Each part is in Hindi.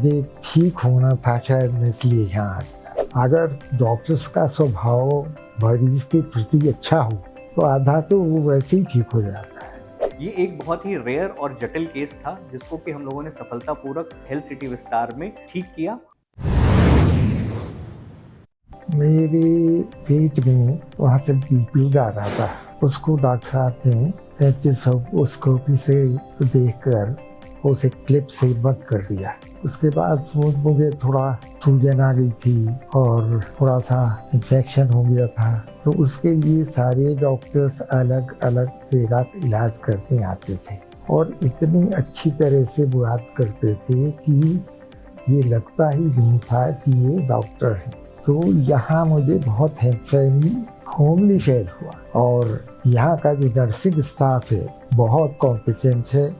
मुझे ठीक होना था, शायद मैं इसलिए यहाँ आ गया। अगर डॉक्टर्स का स्वभाव मरीज के प्रति अच्छा हो तो आधा तो वो वैसे ही ठीक हो जाता है। ये एक बहुत ही रेयर और जटिल केस था जिसको कि हम लोगों ने सफलतापूर्वक हेल्थ सिटी विस्तार में ठीक किया। मेरे पेट में वहाँ से ब्लड आ रहा था, उसको डॉक्टर साहब ने एंटीस्कोपी से देखकर उसे क्लिप से बंद कर दिया। उसके बाद मुझे थोड़ा सूजन आ गई थी और थोड़ा सा इन्फेक्शन हो गया था, तो उसके लिए सारे डॉक्टर्स अलग अलग जगह इलाज करने आते थे और इतनी अच्छी तरह से बात करते थे कि ये लगता ही नहीं था कि ये डॉक्टर है। तो यहाँ मुझे बहुत होमली फील हुआ और यहाँ का जो नर्सिंग स्टाफ है बहुत कॉम्पिटेंट है,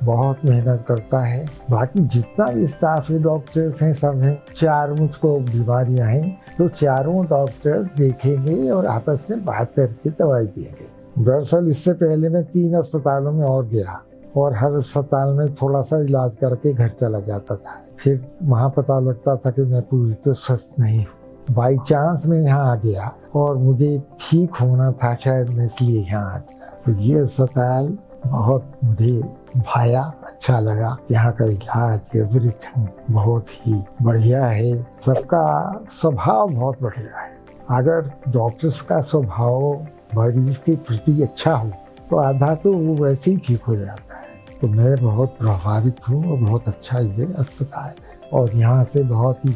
बहुत मेहनत करता है। बाकी जितना भी स्टाफ है, डॉक्टर्स हैं, सब हैं। 4 मुझको बीमारियां हैं तो चारों डॉक्टर देखेंगे और आपस में बात करके दवाई देंगे। दरअसल इससे पहले मैं 3 अस्पतालों में और गया और हर अस्पताल में थोड़ा सा इलाज करके घर चला जाता था। फिर वहाँ पता लगता था कि मैं पूरी तो स्वस्थ नहीं हूँ। बाई चांस मैं यहाँ आ गया और मुझे ठीक होना था, शायद मैं इसलिए यहाँ आ गया। तो ये अस्पताल बहुत मुझे भाया, अच्छा लगा। यहाँ का इलाज एवरीथिंग बहुत ही बढ़िया है, सबका स्वभाव बहुत बढ़िया है। अगर डॉक्टर्स का स्वभाव मरीज के प्रति अच्छा हो तो आधा तो वो वैसे ही ठीक हो जाता है। तो मैं बहुत प्रभावित हूँ और बहुत अच्छा ये अस्पताल है और यहाँ से बहुत ही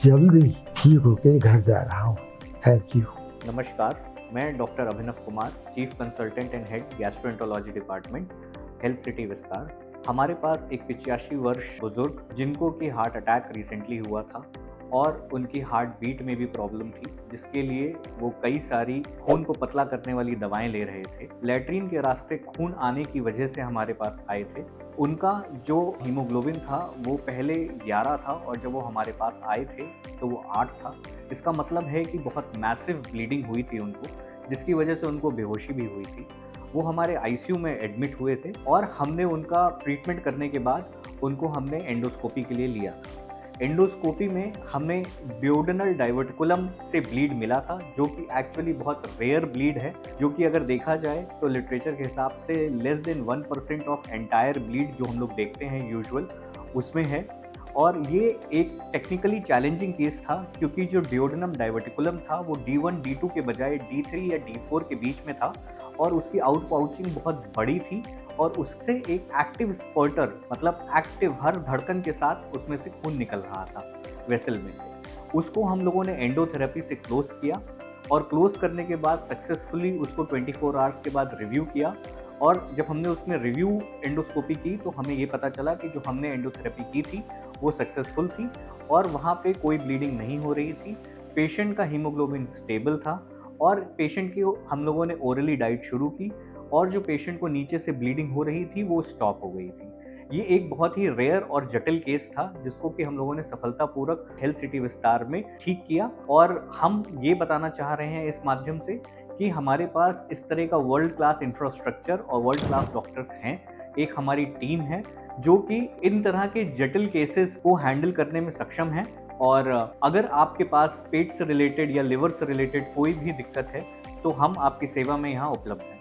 जल्दी ठीक होकर घर जा रहा हूँ। Thank you. नमस्कार, मैं doctor Abhinav Kumar, chief consultant and head gastroenterology department, health city विस्तार। हमारे पास एक 85 वर्ष बुजुर्ग जिनको कि हार्ट अटैक रिसेंटली हुआ था और उनकी हार्ट बीट में भी प्रॉब्लम थी, जिसके लिए वो कई सारी खून को पतला करने वाली दवाएं ले रहे थे। लैट्रिन के रास्ते खून आने की वजह से हमारे पास आए थे। उनका जो हीमोग्लोबिन था वो पहले 11 था और जब वो हमारे पास आए थे तो वो 8 था। इसका मतलब है कि बहुत मैसिव ब्लीडिंग हुई थी उनको, जिसकी वजह से उनको बेहोशी भी हुई थी। वो हमारे आईसीयू में एडमिट हुए थे और हमने उनका ट्रीटमेंट करने के बाद उनको हमने एंडोस्कोपी के लिए लिया। एंडोस्कोपी में हमें ड्यूडेनल डाइवर्टिकुलम से ब्लीड मिला था, जो कि एक्चुअली बहुत रेयर ब्लीड है, जो कि अगर देखा जाए तो लिटरेचर के हिसाब से less than 1% of entire bleed जो हम लोग देखते हैं यूजुअल उसमें है। और ये एक टेक्निकली चैलेंजिंग केस था क्योंकि जो ड्यूडेनम डाइवर्टिकुलम था वो D1 D2 के बजाय D3 या D4 के बीच में था और उसकी आउट पाउचिंग बहुत बड़ी थी और उससे एक एक्टिव स्पर्टर, मतलब एक्टिव हर धड़कन के साथ उसमें से खून निकल रहा था वेसल में से। उसको हम लोगों ने एंडोथेरेपी से क्लोज किया और क्लोज करने के बाद सक्सेसफुली उसको 24 आवर्स के बाद रिव्यू किया। और जब हमने उसमें रिव्यू एंडोस्कोपी की तो हमें ये पता चला कि जो हमने एंडोथेरेपी की थी वो सक्सेसफुल थी और वहाँ पे कोई ब्लीडिंग नहीं हो रही थी। पेशेंट का हीमोग्लोबिन स्टेबल था और पेशेंट की हम लोगों ने ओरली डाइट शुरू की और जो पेशेंट को नीचे से ब्लीडिंग हो रही थी वो स्टॉप हो गई थी। ये एक बहुत ही रेयर और जटिल केस था जिसको कि हम लोगों ने सफलतापूर्वक हेल्थ सिटी विस्तार में ठीक किया। और हम ये बताना चाह रहे हैं इस माध्यम से कि हमारे पास इस तरह का वर्ल्ड क्लास इंफ्रास्ट्रक्चर और वर्ल्ड क्लास डॉक्टर्स हैं। एक हमारी टीम है जो कि इन तरह के जटिल केसेस को हैंडल करने में सक्षम है। और अगर आपके पास पेट से रिलेटेड या लिवर से रिलेटेड कोई भी दिक्कत है तो हम आपकी सेवा में यहाँ उपलब्ध हैं।